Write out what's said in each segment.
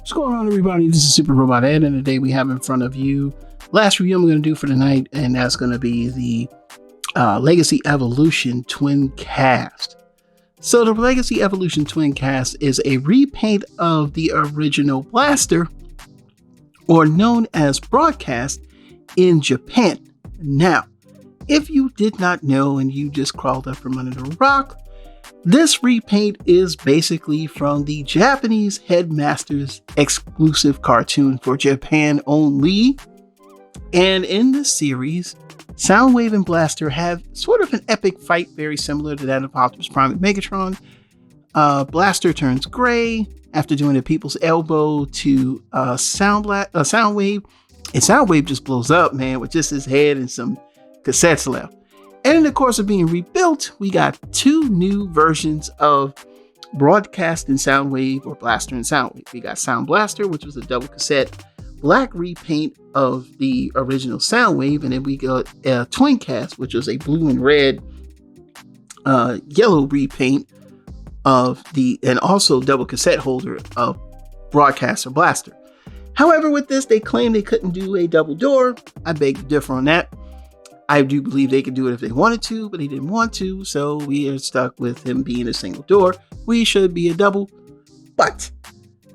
What's going on, everybody? This is Super Robot Ed, and today we have in front of you last review I'm going to do for the night, and that's going to be the Legacy Evolution Twincast. So the Legacy Evolution Twincast is a repaint of the original blaster, or known as Broadcast, in Japan. Now, if you did not know and you just crawled up from under the rock, this repaint is basically from the Japanese Headmasters exclusive cartoon for Japan only. And in this series, Soundwave and Blaster have sort of an epic fight very similar to that of Optimus Prime and Megatron. Blaster turns gray after doing a people's elbow to Soundwave. And Soundwave just blows up, man, with just his head and some cassettes left. And in the course of being rebuilt, we got two new versions of Broadcast and Soundwave, or Blaster and Soundwave. We got Sound Blaster, which was a double cassette black repaint of the original Soundwave, and then we got Twincast, which was a blue and red yellow repaint of and also double cassette holder of Broadcast or Blaster. However, with this, they claimed they couldn't do a double door. I beg to differ on that. I do believe they could do it if they wanted to, but they didn't want to, so we are stuck with him being a single door. We should be a double, but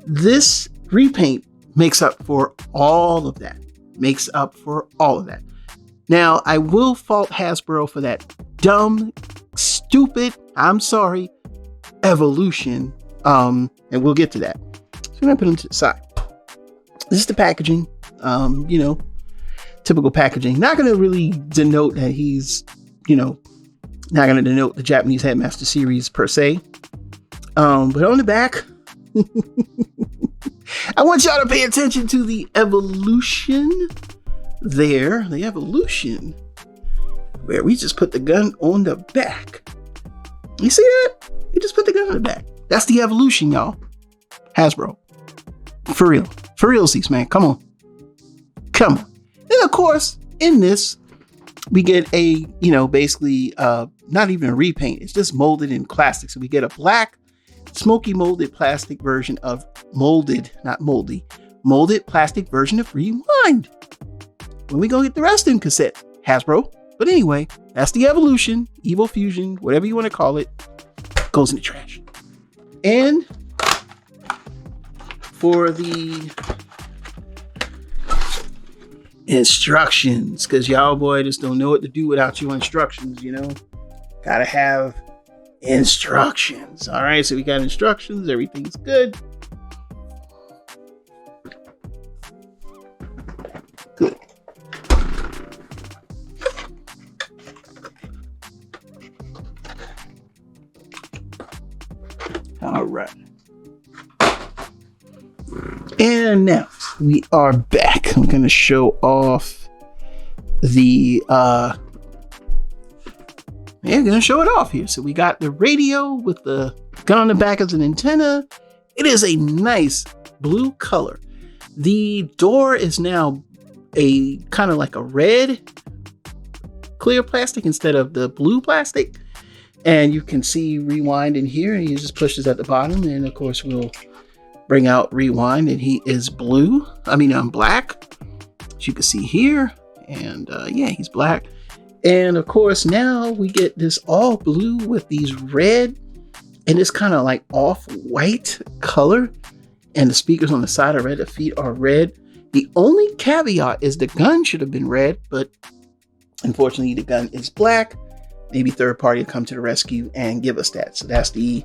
this repaint makes up for all of that. Now, I will fault Hasbro for that dumb, stupid, I'm sorry, evolution, and we'll get to that. So I'm going to put them to the side. This is the packaging, typical packaging. Not going to really denote that he's, not going to denote the Japanese Headmaster series per se. But on the back, I want y'all to pay attention to the evolution there. The evolution where we just put the gun on the back. You see that? We just put the gun on the back. That's the evolution, y'all. Hasbro. For real. For realsies, man. Come on. And of course, in this, we get a, basically, not even a repaint. It's just molded in plastic. So we get a black, smoky molded plastic version of molded plastic version of Rewind. When we go get the rest of them cassette, Hasbro. But anyway, that's the evolution, Evil Fusion, whatever you want to call it, goes in the trash. And for the instructions, because y'all boy just don't know what to do without your instructions, gotta have instructions. All right, so we got instructions, everything's good. All right, and now we are back. I'm going to show off the, going to show it off here. So we got the radio with the gun on the back as an antenna. It is a nice blue color. The door is now a kind of like a red clear plastic instead of the blue plastic. And you can see Rewind in here, and he just pushes at the bottom. And of course, we'll bring out Rewind, and he is black, as you can see here. And he's black. And of course, now we get this all blue with these red and this kind of like off-white color. And the speakers on the side are red, the feet are red. The only caveat is the gun should have been red, but unfortunately the gun is black. Maybe third party will come to the rescue and give us that. So that's the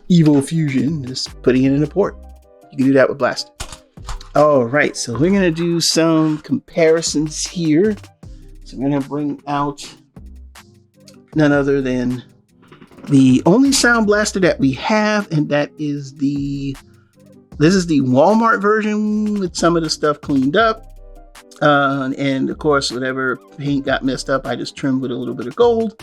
Evil Fusion, just putting it in a port. You can do that with Blaster. All right, so we're going to do some comparisons here. So I'm going to bring out none other than the only Sound Blaster that we have, and that is this is the Walmart version with some of the stuff cleaned up. And of course, whatever paint got messed up, I just trimmed with a little bit of gold.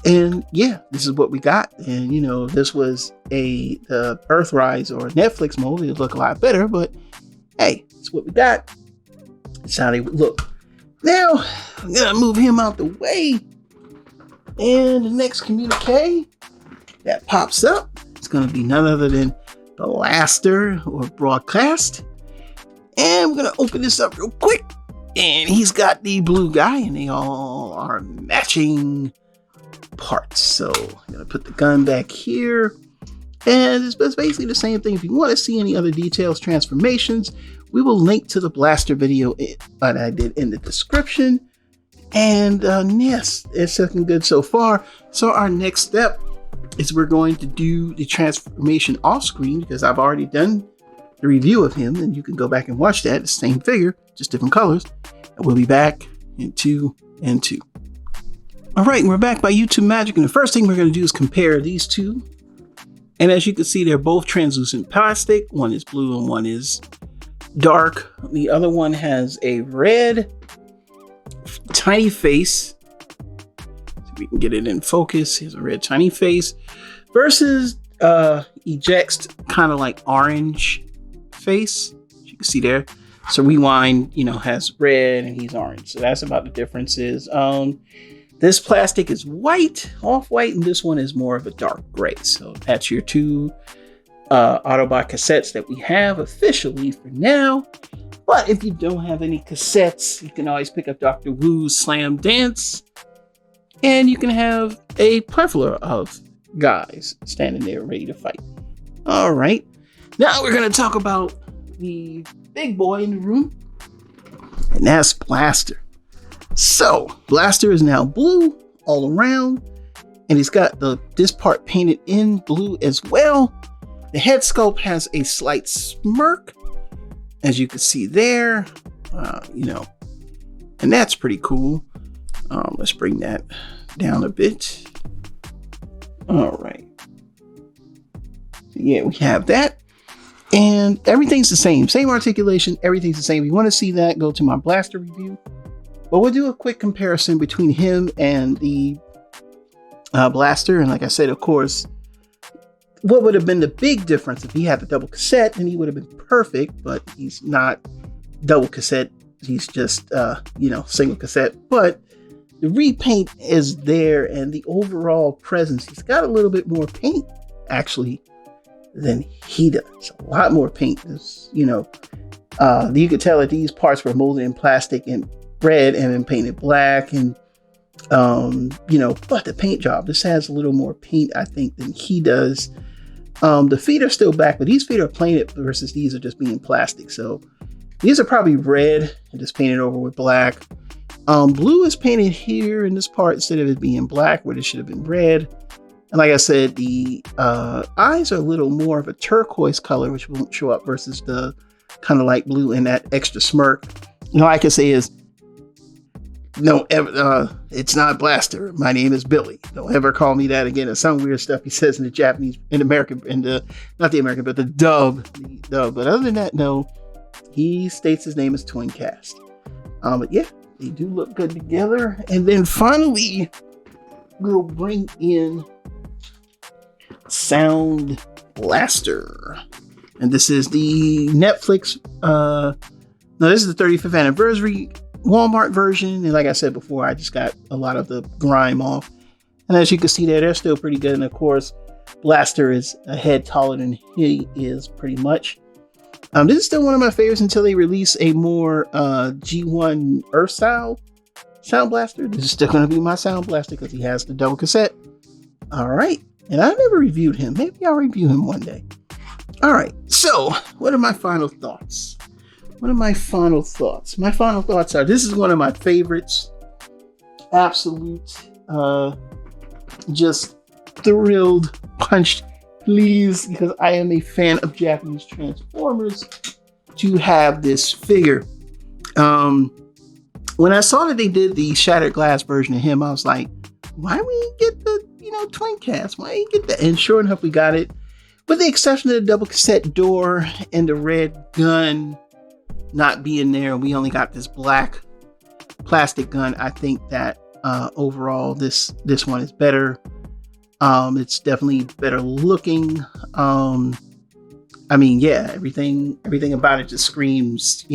And yeah, this is what we got. And this was the Earthrise or Netflix mold. It would look a lot better, but hey, it's what we got. It's how they would look. Now, I'm gonna move him out the way. And the next communique that pops up is gonna be none other than Blaster or Broadcast. And we're going to open this up real quick. And he's got the blue guy, and they all are matching parts. So I'm going to put the gun back here. And it's basically the same thing. If you want to see any other details, transformations, we will link to the blaster video that I did in the description. And yes, it's looking good so far. So our next step is we're going to do the transformation off screen, because I've already done the review of him, and you can go back and watch that. The same figure, just different colors. And we'll be back in 2 and 2. All right, we're back by YouTube Magic, and the first thing we're going to do is compare these two. And as you can see, they're both translucent plastic. One is blue and one is dark. The other one has a red tiny face. So we can get it in focus. Here's a red tiny face versus Eject's kind of like orange face. As you can see there. So Rewind, has red and he's orange. So that's about the differences. This plastic is white, off-white, and this one is more of a dark gray. So that's your two Autobot cassettes that we have officially for now. But if you don't have any cassettes, you can always pick up Dr. Wu's Slam Dance. And you can have a plethora of guys standing there ready to fight. All right. Now we're going to talk about the big boy in the room. And that's Blaster. So Blaster is now blue all around. And he's got this part painted in blue as well. The head sculpt has a slight smirk, as you can see there, and that's pretty cool. Let's bring that down a bit. All right. Yeah, we have that. And everything's the same. Same articulation. Everything's the same. If you want to see that, go to my Blaster review. But we'll do a quick comparison between him and the Blaster. And like I said, of course, what would have been the big difference if he had the double cassette, then he would have been perfect, but he's not double cassette. He's just, single cassette. But the repaint is there, and the overall presence, he's got a little bit more paint, actually, than he does. A lot more paint. You could tell that these parts were molded in plastic and red and then painted black, and, but the paint job, this has a little more paint, I think, than he does. The feet are still black, but these feet are painted versus these are just being plastic. So these are probably red and just painted over with black. Blue is painted here in this part instead of it being black, where it should have been red. And like I said, the eyes are a little more of a turquoise color, which won't show up versus the kind of light blue and that extra smirk. All I can say is, no, it's not Blaster. My name is Billy. Don't ever call me that again. It's some weird stuff he says in the Japanese, in American, not the American, but the dub. But other than that, no, he states his name is Twincast. But yeah, they do look good together. And then finally, we'll bring in Sound Blaster. And this is the Netflix, this is the 35th anniversary Walmart version, and like I said before, I just got a lot of the grime off, and as you can see there, they're still pretty good. And of course, Blaster is a head taller than he is, pretty much. This is still one of my favorites until they release a more G1 Earth style Sound Blaster. This is still going to be my Sound Blaster because he has the double cassette. All right, and I never reviewed him. Maybe I'll review him one day. All right, so what are my final thoughts? My final thoughts are, this is one of my favorites. Absolute, just thrilled, punched, pleased, because I am a fan of Japanese Transformers, to have this figure. When I saw that they did the Shattered Glass version of him, I was like, why we get the, Twincast? Why you get that? And sure enough, we got it. With the exception of the double cassette door and the red gun not being there, we only got this black plastic gun. I think that overall this one is better. It's definitely better looking. Everything about it just screams,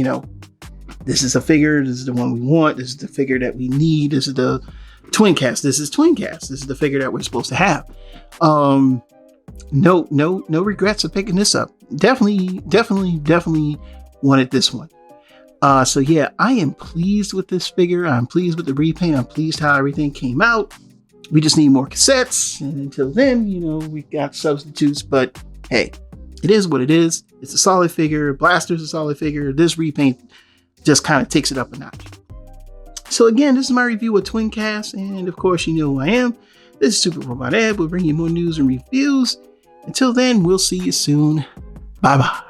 this is a figure, this is the one we want, this is the figure that we need, this is the Twincast, this is the figure that we're supposed to have. No regrets of picking this up. Definitely wanted this one. So yeah, I am pleased with this figure. I'm pleased with the repaint. I'm pleased how everything came out. We just need more cassettes. And until then, we got substitutes. But hey, it is what it is. It's a solid figure. Blaster's a solid figure. This repaint just kind of takes it up a notch. So again, this is my review of Twincast. And of course, you know who I am. This is Super Robot Ed. We'll bring you more news and reviews. Until then, we'll see you soon. Bye-bye.